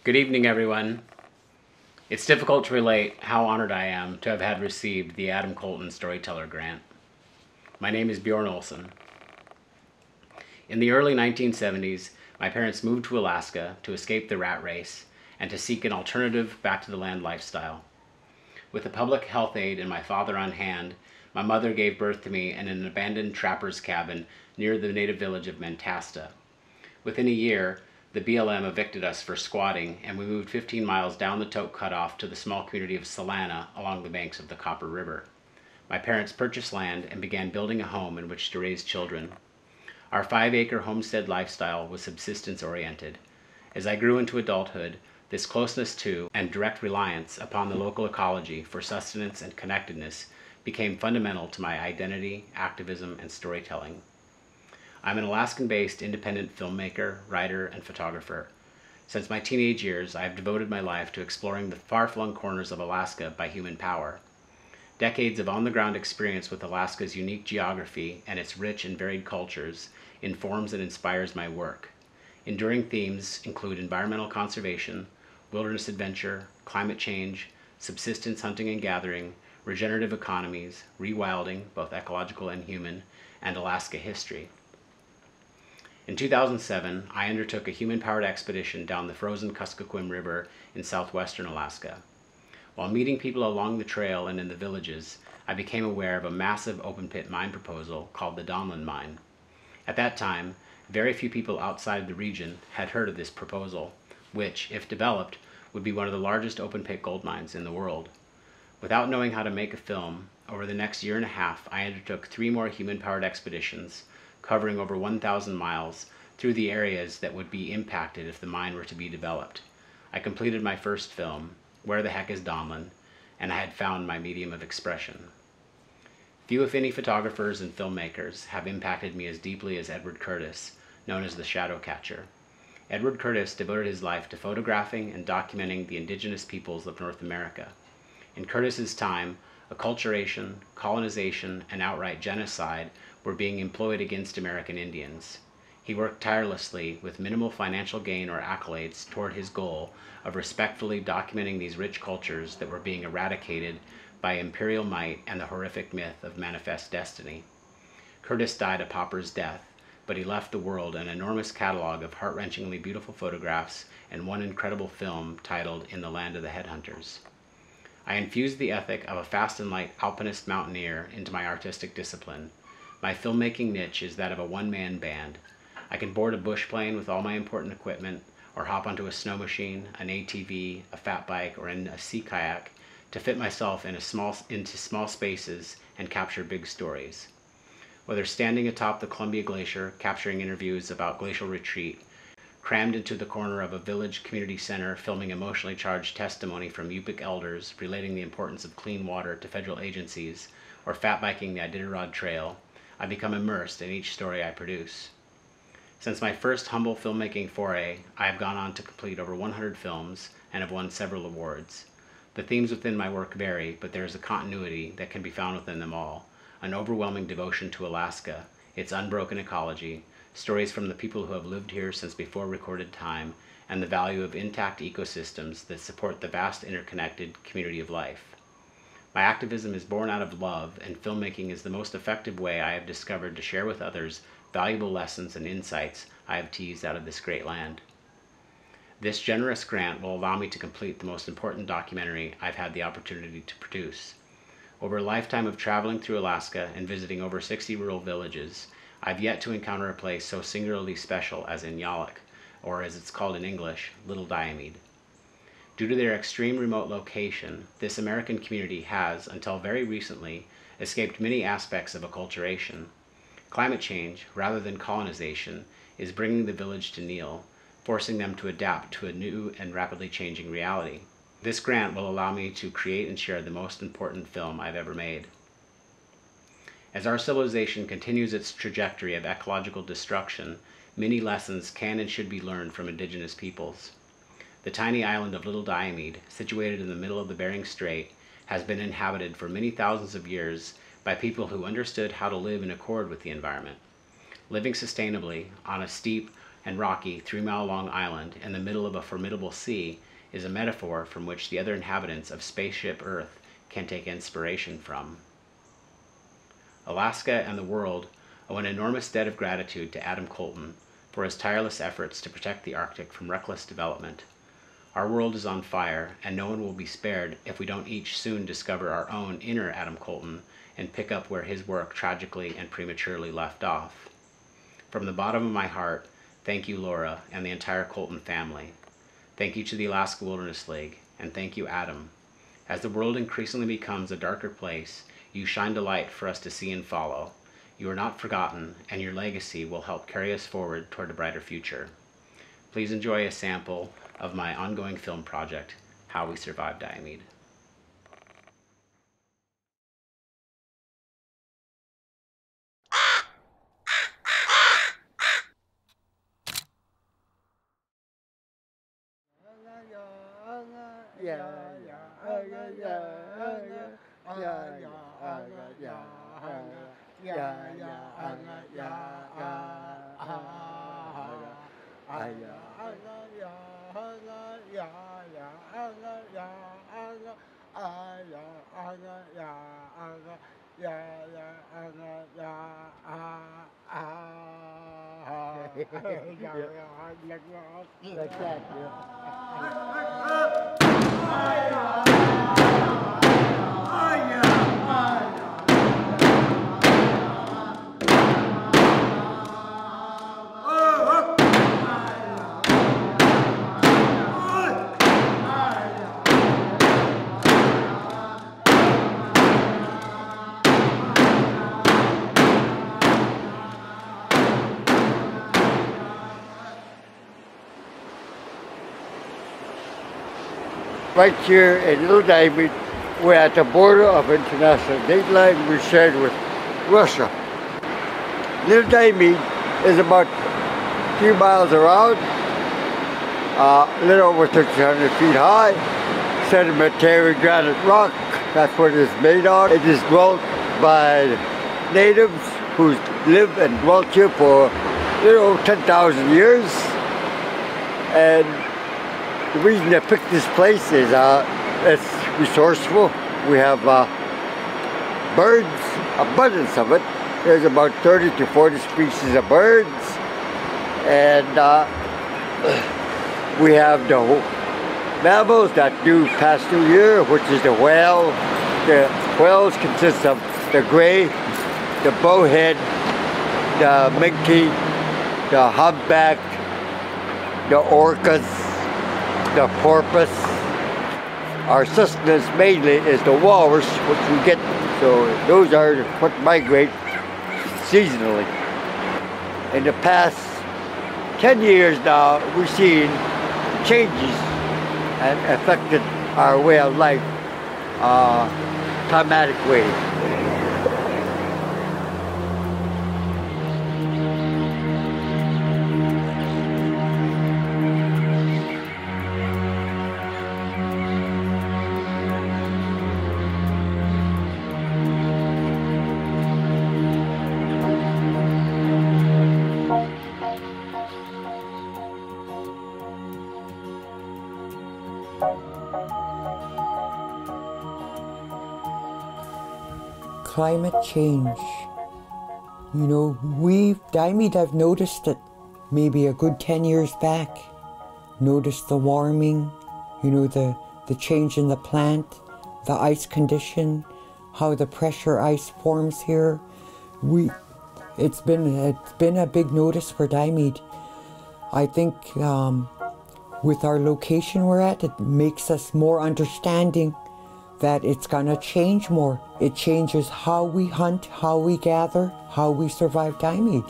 Good evening, everyone. It's difficult to relate how honored I am to have had received the Adam Kolton Storyteller Grant. My name is Bjorn. In the early 1970s, my parents moved to Alaska to escape the rat race and to seek an alternative back-to-the-land lifestyle. With the public health aid and my father on hand, my mother gave birth to me in an abandoned trapper's cabin near the native village of Mentasta. Within a year, the BLM evicted us for squatting, and we moved 15 miles down the Toke Cutoff to the small community of Salana along the banks of the Copper River. My parents purchased land and began building a home in which to raise children. Our 5-acre homestead lifestyle was subsistence-oriented. As I grew into adulthood, this closeness to and direct reliance upon the local ecology for sustenance and connectedness became fundamental to my identity, activism, and storytelling. I'm an Alaskan-based independent filmmaker, writer, and photographer. Since my teenage years, I have devoted my life to exploring the far-flung corners of Alaska by human power. Decades of on-the-ground experience with Alaska's unique geography and its rich and varied cultures informs and inspires my work. Enduring themes include environmental conservation, wilderness adventure, climate change, subsistence hunting and gathering, regenerative economies, rewilding, both ecological and human, and Alaska history. In 2007, I undertook a human-powered expedition down the frozen Kuskokwim River in southwestern Alaska. While meeting people along the trail and in the villages, I became aware of a massive open-pit mine proposal called the Donlin Mine. At that time, very few people outside the region had heard of this proposal, which, if developed, would be one of the largest open-pit gold mines in the world. Without knowing how to make a film, over the next year and a half, I undertook 3 more human-powered expeditions, covering over 1,000 miles through the areas that would be impacted if the mine were to be developed. I completed my first film, Where the Heck is Donlin, and I had found my medium of expression. Few, if any, photographers and filmmakers have impacted me as deeply as Edward Curtis, known as the Shadow Catcher. Edward Curtis devoted his life to photographing and documenting the indigenous peoples of North America. In Curtis's time, acculturation, colonization, and outright genocide were being employed against American Indians. He worked tirelessly with minimal financial gain or accolades toward his goal of respectfully documenting these rich cultures that were being eradicated by imperial might and the horrific myth of manifest destiny. Curtis died a pauper's death, but he left the world an enormous catalog of heart-wrenchingly beautiful photographs and one incredible film titled In the Land of the Headhunters. I infused the ethic of a fast and light alpinist mountaineer into my artistic discipline. My filmmaking niche is that of a one-man band. I can board a bush plane with all my important equipment, or hop onto a snow machine, an ATV, a fat bike, or in a sea kayak to fit myself into small spaces and capture big stories. Whether standing atop the Columbia Glacier, capturing interviews about glacial retreat, crammed into the corner of a village community center filming emotionally charged testimony from Yupik elders relating the importance of clean water to federal agencies, or fat biking the Iditarod Trail, I become immersed in each story I produce. Since my first humble filmmaking foray, I have gone on to complete over 100 films and have won several awards. The themes within my work vary, but there is a continuity that can be found within them all: an overwhelming devotion to Alaska, its unbroken ecology, stories from the people who have lived here since before recorded time, and the value of intact ecosystems that support the vast interconnected community of life. My activism is born out of love, and filmmaking is the most effective way I have discovered to share with others valuable lessons and insights I have teased out of this great land. This generous grant will allow me to complete the most important documentary I've had the opportunity to produce. Over a lifetime of traveling through Alaska and visiting over 60 rural villages, I've yet to encounter a place so singularly special as Inyalik, or as it's called in English, Little Diomede. Due to their extreme remote location, this American community has, until very recently, escaped many aspects of acculturation. Climate change, rather than colonization, is bringing the village to kneel, forcing them to adapt to a new and rapidly changing reality. This grant will allow me to create and share the most important film I've ever made. As our civilization continues its trajectory of ecological destruction, many lessons can and should be learned from indigenous peoples. The tiny island of Little Diomede, situated in the middle of the Bering Strait, has been inhabited for many thousands of years by people who understood how to live in accord with the environment. Living sustainably on a steep, and rocky 3-mile-long island in the middle of a formidable sea is a metaphor from which the other inhabitants of spaceship Earth can take inspiration from. Alaska and the world owe an enormous debt of gratitude to Adam Kolton for his tireless efforts to protect the Arctic from reckless development. Our world is on fire, and no one will be spared if we don't each soon discover our own inner Adam Kolton and pick up where his work tragically and prematurely left off. From the bottom of my heart, thank you, Laura, and the entire Kolton family. Thank you to the Alaska Wilderness League, and thank you, Adam. As the world increasingly becomes a darker place, you shined a light for us to see and follow. You are not forgotten, and your legacy will help carry us forward toward a brighter future. Please enjoy a sample of my ongoing film project, How We Survived Diomede. Like that, Right here in Little Diomede, we're at the border of international date line we shared with Russia. Little Diomede is about 3 miles around, a little over 1,300 feet high, sedimentary granite rock. That's what it is made of. It is dwelt by natives who lived and dwelt here for a little over 10,000 years. And the reason I picked this place is it's resourceful. We have birds, abundance of it. There's about 30 to 40 species of birds. And we have the mammals that do pass through here, which is the whale. The whales consist of the gray, the bowhead, the minke, the humpback, the orcas, the porpoise. Our sustenance mainly is the walrus, which we get, so those are what migrate seasonally. In the past 10 years now, we've seen changes and affected our way of life, climatic way. Climate change. You know, Diomede, I've noticed it maybe a good 10 years back. Noticed the warming, you know, the change in the plant, the ice condition, how the pressure ice forms here. It's been a big notice for Diomede. I think with our location we're at, it makes us more understanding that it's gonna change more. It changes how we hunt, how we gather, how we survive Diomede.